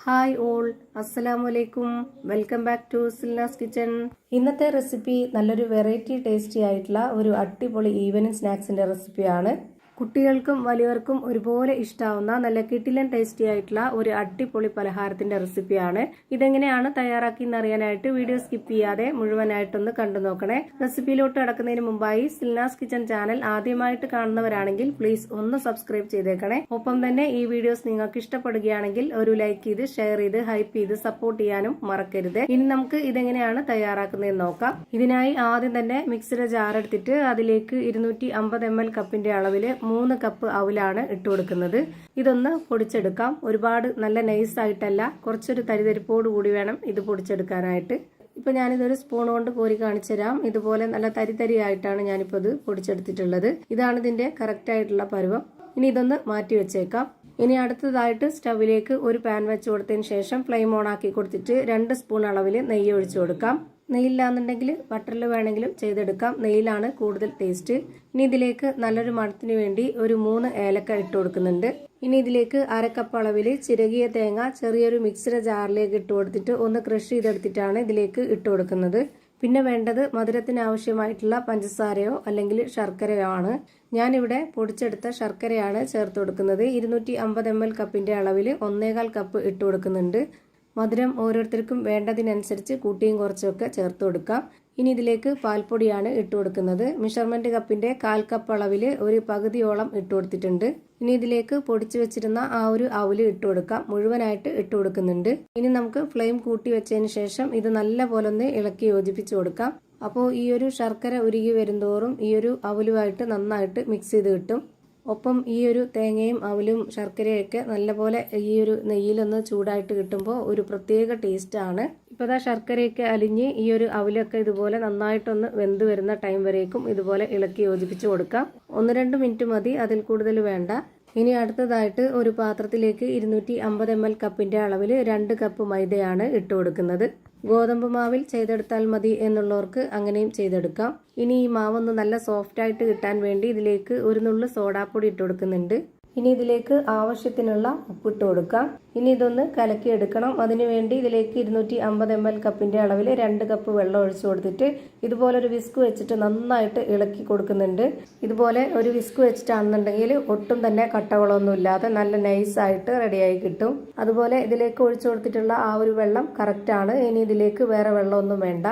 Hi all, അസ്സലാമലൈക്കും. Welcome back to Silnas kitchen. ഇന്നത്തെ recipe നല്ലൊരു വെറൈറ്റി ടേസ്റ്റി ആയിട്ടുള്ള ഒരു അടിപൊളി ഈവനിങ് സ്നാക്സിന്റെ റെസിപ്പിയാണ്. കുട്ടികൾക്കും വലിയവർക്കും ഒരുപോലെ ഇഷ്ടാവുന്ന നല്ല കിടിലൻ ടേസ്റ്റി ആയിട്ടുള്ള ഒരു അടിപൊളി പലഹാരത്തിന്റെ റെസിപ്പിയാണ്. ഇതെങ്ങനെയാണ് തയ്യാറാക്കി എന്നറിയാനായിട്ട് വീഡിയോ സ്കിപ്പ് ചെയ്യാതെ മുഴുവനായിട്ടൊന്ന് കണ്ടു നോക്കണേ. റെസിപ്പിയിലോട്ട് കടക്കുന്നതിന് മുമ്പായി സിൽനാസ് കിച്ചൺ ചാനൽ ആദ്യമായിട്ട് കാണുന്നവരാണെങ്കിൽ പ്ലീസ് ഒന്ന് സബ്സ്ക്രൈബ് ചെയ്തേക്കണേ. ഒപ്പം തന്നെ ഈ വീഡിയോസ് നിങ്ങൾക്ക് ഇഷ്ടപ്പെടുകയാണെങ്കിൽ ഒരു ലൈക്ക് ചെയ്ത് ഷെയർ ചെയ്ത് ഹൈപ്പ് ചെയ്ത് സപ്പോർട്ട് ചെയ്യാനും മറക്കരുത്. ഇനി നമുക്ക് ഇതെങ്ങനെയാണ് തയ്യാറാക്കുന്നതെന്ന് നോക്കാം. ഇതിനായി ആദ്യം തന്നെ മിക്സിയുടെ ജാർ എടുത്തിട്ട് അതിലേക്ക് 250 ml കപ്പിന്റെ അളവില് 3 കപ്പ് അവലാണ് ഇട്ട് കൊടുക്കുന്നത്. ഇതൊന്ന് പൊടിച്ചെടുക്കാം. ഒരുപാട് നല്ല നൈസ് ആയിട്ടല്ല, കുറച്ചൊരു തരിതരിപ്പോട് കൂടി വേണം ഇത് പൊടിച്ചെടുക്കാനായിട്ട്. ഇപ്പൊ ഞാനിതൊരു സ്പൂൺ കൊണ്ട് കോരി കാണിച്ചു തരാം. ഇതുപോലെ നല്ല തരി ആയിട്ടാണ് ഞാനിപ്പോൾ ഇത് പൊടിച്ചെടുത്തിട്ടുള്ളത്. ഇതാണ് ഇതിന്റെ കറക്റ്റ് ആയിട്ടുള്ള പരുവം. ഇനി ഇതൊന്ന് മാറ്റി വെച്ചേക്കാം. ഇനി അടുത്തതായിട്ട് സ്റ്റവിലേക്ക് ഒരു പാൻ വെച്ച് കൊടുത്തതിന് ശേഷം ഫ്ലെയിം ഓൺ ആക്കി കൊടുത്തിട്ട് 2 സ്പൂൺ അളവിൽ നെയ്യ് ഒഴിച്ചു കൊടുക്കാം. നെയ്യില്ലാന്നുണ്ടെങ്കിൽ ബട്ടറിൽ വേണമെങ്കിലും ചെയ്തെടുക്കാം. നെയ്യിലാണ് കൂടുതൽ ടേസ്റ്റ്. ഇനി ഇതിലേക്ക് നല്ലൊരു മണത്തിന് വേണ്ടി ഒരു 3 ഏലക്ക ഇട്ട് കൊടുക്കുന്നുണ്ട്. ഇനി ഇതിലേക്ക് 1/2 കപ്പ് അളവിൽ ചിരകിയ തേങ്ങ ചെറിയൊരു മിക്സിയുടെ ജാറിലേക്ക് ഇട്ട് കൊടുത്തിട്ട് ഒന്ന് ക്രഷ് ചെയ്തെടുത്തിട്ടാണ് ഇതിലേക്ക് ഇട്ട് കൊടുക്കുന്നത്. പിന്നെ വേണ്ടത് മധുരത്തിന് ആവശ്യമായിട്ടുള്ള പഞ്ചസാരയോ അല്ലെങ്കിൽ ശർക്കരയോ ആണ്. ഞാനിവിടെ പൊടിച്ചെടുത്ത ശർക്കരയാണ് ചേർത്ത് കൊടുക്കുന്നത്. 250 ml കപ്പിന്റെ അളവിൽ 1/4 കപ്പ് ഇട്ട് കൊടുക്കുന്നുണ്ട്. മധുരം ഓരോരുത്തർക്കും വേണ്ടതിനനുസരിച്ച് കൂട്ടിയും കുറച്ചൊക്കെ ചേർത്ത് കൊടുക്കാം. ഇനി ഇതിലേക്ക് പാൽപ്പൊടിയാണ് ഇട്ട് കൊടുക്കുന്നത്. മെഷർമെന്റ് കപ്പിന്റെ 1/4 കപ്പ് അളവിൽ ഒരു പകുതിയോളം ഇട്ട് കൊടുത്തിട്ടുണ്ട്. ഇനി ഇതിലേക്ക് പൊടിച്ചു വെച്ചിരുന്ന ആ ഒരു അവല് ഇട്ട് കൊടുക്കാം. മുഴുവനായിട്ട് ഇട്ട് കൊടുക്കുന്നുണ്ട്. ഇനി നമുക്ക് ഫ്ലെയിം കൂട്ടി വെച്ചതിന് ശേഷം ഇത് നല്ല പോലെ ഒന്ന് ഇളക്കി യോജിപ്പിച്ചു കൊടുക്കാം. അപ്പോൾ ഈ ഒരു ശർക്കര ഉരുകി വരുന്തോറും ഈ ഒരു അവലുമായിട്ട് നന്നായിട്ട് മിക്സ് ചെയ്ത് കിട്ടും. ഒപ്പം ഈ ഒരു തേങ്ങയും അവലും ശർക്കരയൊക്കെ നല്ലപോലെ ഈ ഒരു നെയ്യിലൊന്ന് ചൂടായിട്ട് കിട്ടുമ്പോൾ ഒരു പ്രത്യേക ടേസ്റ്റ് ആണ്. ഇപ്പോൾ ദാ ശർക്കരയൊക്കെ അലിഞ്ഞ് ഈ ഒരു അവലൊക്കെ ഇതുപോലെ നന്നായിട്ടൊന്ന് വെന്ത് വരുന്ന ടൈം വരേക്കും ഇതുപോലെ ഇളക്കി യോജിപ്പിച്ച് കൊടുക്കാം. 1-2 മിനിറ്റ് മതി, അതിൽ കൂടുതൽ വേണ്ട. ഇനി അടുത്തതായിട്ട് ഒരു പാത്രത്തിലേക്ക് 250 ml കപ്പിന്റെ അളവിൽ 2 കപ്പ് മൈദയാണ് ഇട്ട് കൊടുക്കുന്നത്. ഗോതമ്പ് മാവിൽ ചെയ്തെടുത്താൽ മതി എന്നുള്ളവർക്ക് അങ്ങനെയും ചെയ്തെടുക്കാം. ഇനി ഈ മാവൊന്ന് നല്ല സോഫ്റ്റ് ആയിട്ട് കിട്ടാൻ വേണ്ടി ഇതിലേക്ക് ഒരു നുള്ളു സോഡാപ്പൊടി ഇട്ട് കൊടുക്കുന്നുണ്ട്. ഇനി ഇതിലേക്ക് ആവശ്യത്തിനുള്ള ഉപ്പിട്ട് കൊടുക്കാം. ഇനി ഇതൊന്ന് കലക്കി എടുക്കണം. അതിനുവേണ്ടി ഇതിലേക്ക് 250 ml കപ്പിന്റെ അളവിൽ 2 കപ്പ് വെള്ളം ഒഴിച്ചു കൊടുത്തിട്ട് ഇതുപോലെ ഒരു വിസ്ക് വെച്ചിട്ട് നന്നായിട്ട് ഇളക്കി കൊടുക്കുന്നുണ്ട്. ഇതുപോലെ ഒരു വിസ്ക് വെച്ചിട്ടാണെന്നുണ്ടെങ്കിൽ ഒട്ടും തന്നെ കട്ടകളൊന്നും ഇല്ലാതെ നല്ല നൈസായിട്ട് റെഡിയായി കിട്ടും. അതുപോലെ ഇതിലേക്ക് ഒഴിച്ചു കൊടുത്തിട്ടുള്ള ആ ഒരു വെള്ളം കറക്റ്റ് ആണ്. ഇനി ഇതിലേക്ക് വേറെ വെള്ളമൊന്നും വേണ്ട.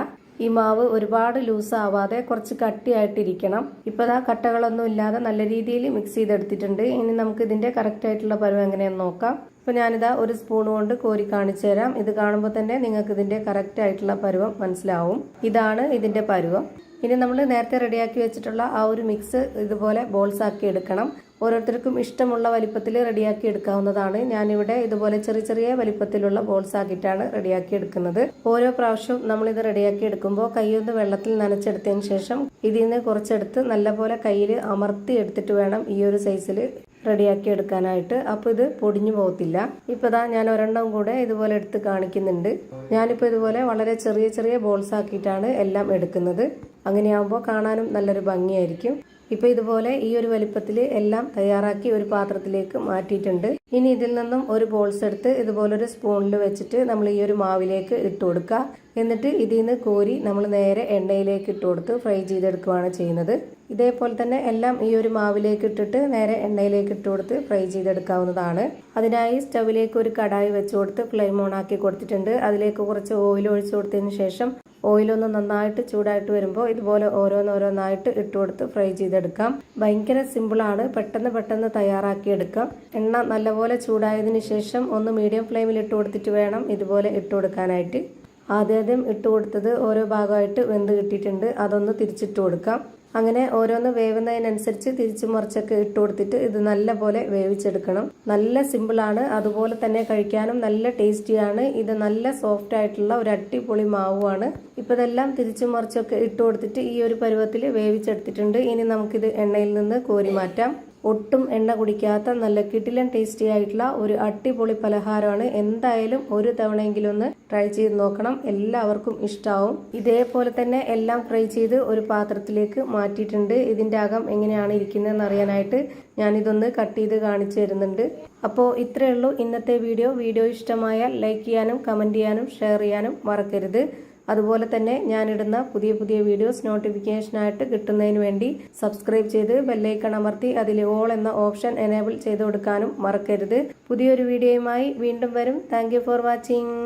ഈ മാവ് ഒരുപാട് ലൂസ് ആവാതെ കുറച്ച് കട്ടിയായിട്ടിരിക്കണം. ഇപ്പോൾ ആ കട്ടകളൊന്നും ഇല്ലാതെ നല്ല രീതിയിൽ മിക്സ് ചെയ്തെടുത്തിട്ടുണ്ട്. ഇനി നമുക്ക് ഇതിന്റെ കറക്റ്റ് ആയിട്ടുള്ള പരുവം എങ്ങനെയാന്ന് നോക്കാം. അപ്പോൾ ഞാനിതാ ഒരു സ്പൂൺ കൊണ്ട് കോരി കാണിച്ചു തരാം. ഇത് കാണുമ്പോൾ തന്നെ നിങ്ങൾക്ക് ഇതിന്റെ കറക്റ്റ് ആയിട്ടുള്ള പരുവം മനസ്സിലാവും. ഇതാണ് ഇതിന്റെ പരുവം. ഇനി നമ്മൾ നേരത്തെ റെഡിയാക്കി വെച്ചിട്ടുള്ള ആ ഒരു മിക്സ് ഇതുപോലെ ബോൾസ് ആക്കി എടുക്കണം. ഓരോരുത്തർക്കും ഇഷ്ടമുള്ള വലിപ്പത്തിൽ റെഡിയാക്കി എടുക്കാവുന്നതാണ്. ഞാനിവിടെ ഇതുപോലെ ചെറിയ വലിപ്പത്തിലുള്ള ബോൾസ് ആക്കിയിട്ടാണ് റെഡിയാക്കി എടുക്കുന്നത്. ഓരോ പ്രാവശ്യവും നമ്മളിത് റെഡിയാക്കി എടുക്കുമ്പോൾ കൈയൊന്ന് വെള്ളത്തിൽ നനച്ചെടുത്തതിന് ശേഷം ഇതിൽ നിന്ന് കുറച്ചെടുത്ത് നല്ലപോലെ കയ്യിൽ അമർത്തി എടുത്തിട്ട് വേണം ഈ ഒരു സൈസിൽ റെഡിയാക്കി എടുക്കാനായിട്ട്. അപ്പോൾ ഇത് പൊടിഞ്ഞു പോകത്തില്ല. ഇപ്പോൾ ദാ ഞാൻ ഒരെണ്ണം കൂടെ ഇതുപോലെ എടുത്ത് കാണിക്കുന്നുണ്ട്. ഞാനിപ്പോൾ ഇതുപോലെ വളരെ ചെറിയ ബോൾസ് ആക്കിയിട്ടാണ് എല്ലാം എടുക്കുന്നത്. അങ്ങനെയാകുമ്പോൾ കാണാനും നല്ലൊരു ഭംഗിയായിരിക്കും. ഇപ്പോൾ ഇതുപോലെ ഈ ഒരു വലിപ്പത്തിൽ എല്ലാം തയ്യാറാക്കി ഒരു പാത്രത്തിലേക്ക് മാറ്റിയിട്ടുണ്ട്. ഇനി ഇതിൽ നിന്നും ഒരു ബോൾസ് എടുത്ത് ഇതുപോലൊരു സ്പൂണിൽ വെച്ചിട്ട് നമ്മൾ ഈ ഒരു മാവിലേക്ക് ഇട്ട് കൊടുക്കുക. എന്നിട്ട് ഇതിൽ നിന്ന് കോരി നമ്മൾ നേരെ എണ്ണയിലേക്ക് ഇട്ട് കൊടുത്ത് ഫ്രൈ ചെയ്തെടുക്കുകയാണ് ചെയ്യുന്നത്. ഇതേപോലെ തന്നെ എല്ലാം ഈ ഒരു മാവിലേക്ക് ഇട്ടിട്ട് നേരെ എണ്ണയിലേക്ക് ഇട്ട് കൊടുത്ത് ഫ്രൈ ചെയ്തെടുക്കാവുന്നതാണ്. അതിനായി സ്റ്റവിലേക്ക് ഒരു കടായി വെച്ച് കൊടുത്ത് ഫ്ലെയിം ഓൺ ആക്കി കൊടുത്തിട്ടുണ്ട്. അതിലേക്ക് കുറച്ച് ഓയിൽ ഒഴിച്ചു കൊടുത്തതിന് ശേഷം ഓയിലൊന്ന് നന്നായിട്ട് ചൂടായിട്ട് വരുമ്പോൾ ഇതുപോലെ ഓരോന്നായിട്ട് ഇട്ട് കൊടുത്ത് ഫ്രൈ ചെയ്തെടുക്കാം. ഭയങ്കര സിമ്പിളാണ്. പെട്ടെന്ന് തയ്യാറാക്കി എടുക്കാം. എണ്ണ നല്ലപോലെ ചൂടായതിനു ശേഷം ഒന്ന് മീഡിയം ഫ്ലെയിമിൽ ഇട്ട് കൊടുത്തിട്ട് വേണം ഇതുപോലെ ഇട്ട് കൊടുക്കാനായിട്ട്. ആദ്യം ഇട്ട് കൊടുത്തത് ഓരോ ഭാഗമായിട്ട് വെന്ത് കിട്ടിയിട്ടുണ്ട്. അതൊന്ന് തിരിച്ചിട്ട് കൊടുക്കാം. അങ്ങനെ ഓരോന്ന് വേവുന്നതിനനുസരിച്ച് തിരിച്ചു മറിച്ചൊക്കെ ഇട്ട് കൊടുത്തിട്ട് ഇത് നല്ലപോലെ വേവിച്ചെടുക്കണം. നല്ല സിമ്പിളാണ്. അതുപോലെ തന്നെ കഴിക്കാനും നല്ല ടേസ്റ്റിയാണ്. ഇത് നല്ല സോഫ്റ്റ് ആയിട്ടുള്ള ഒരു അടിപൊളി മാവുമാണ്. ഇപ്പോൾ ഇതെല്ലാം തിരിച്ചു മറിച്ചൊക്കെ ഇട്ട് കൊടുത്തിട്ട് ഈ ഒരു പരുവത്തിൽ വേവിച്ചെടുത്തിട്ടുണ്ട്. ഇനി നമുക്കിത് എണ്ണയിൽ നിന്ന് കോരി മാറ്റാം. ഒട്ടും എണ്ണ കുടിക്കാത്ത നല്ല കിടിലൻ ടേസ്റ്റി ആയിട്ടുള്ള ഒരു അടിപൊളി പലഹാരമാണ്. എന്തായാലും ഒരു തവണയെങ്കിലും ഒന്ന് ട്രൈ ചെയ്ത് നോക്കണം, എല്ലാവർക്കും ഇഷ്ടാവും. ഇതേപോലെ തന്നെ എല്ലാം ഫ്രൈ ചെയ്ത് ഒരു പാത്രത്തിലേക്ക് മാറ്റിയിട്ടുണ്ട്. ഇതിന്റെ അകം എങ്ങനെയാണ് ഇരിക്കുന്നതെന്ന് അറിയാനായിട്ട് ഞാനിതൊന്ന് കട്ട് ചെയ്ത് കാണിച്ചു തരുന്നുണ്ട്. അപ്പോൾ ഇത്രയേ ഉള്ളൂ ഇന്നത്തെ വീഡിയോ ഇഷ്ടമായാൽ ലൈക്ക് ചെയ്യാനും കമന്റ് ചെയ്യാനും ഷെയർ ചെയ്യാനും മറക്കരുത്. അതുപോലെ തന്നെ ഞാനിടുന്ന പുതിയ വീഡിയോസ് നോട്ടിഫിക്കേഷനായിട്ട് കിട്ടുന്നതിന് വേണ്ടി സബ്സ്ക്രൈബ് ചെയ്ത് ബെല്ലൈക്കൺ അമർത്തി അതിൽ ഓൾ എന്ന ഓപ്ഷൻ എനേബിൾ ചെയ്ത് കൊടുക്കാനും മറക്കരുത്. പുതിയൊരു വീഡിയോയുമായി വീണ്ടും വരും. Thank you for watching.